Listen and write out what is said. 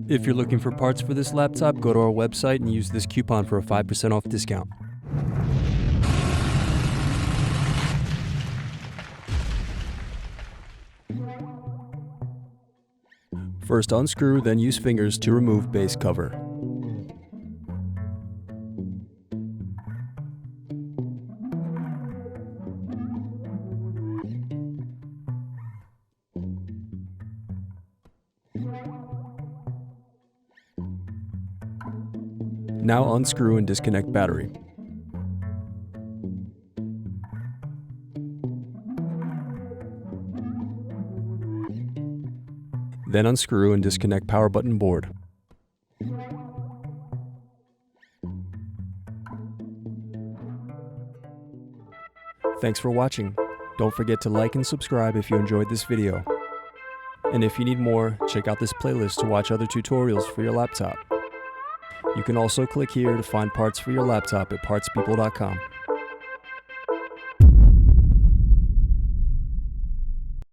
If you're looking for parts for this laptop, go to our website and use this coupon for a 5% off discount. First unscrew, then use fingers to remove base cover. Now unscrew and disconnect battery. Then unscrew and disconnect power button board. Thanks for watching. Don't forget to like and subscribe if you enjoyed this video. And if you need more, check out this playlist to watch other tutorials for your laptop. You can also click here to find parts for your laptop at partspeople.com.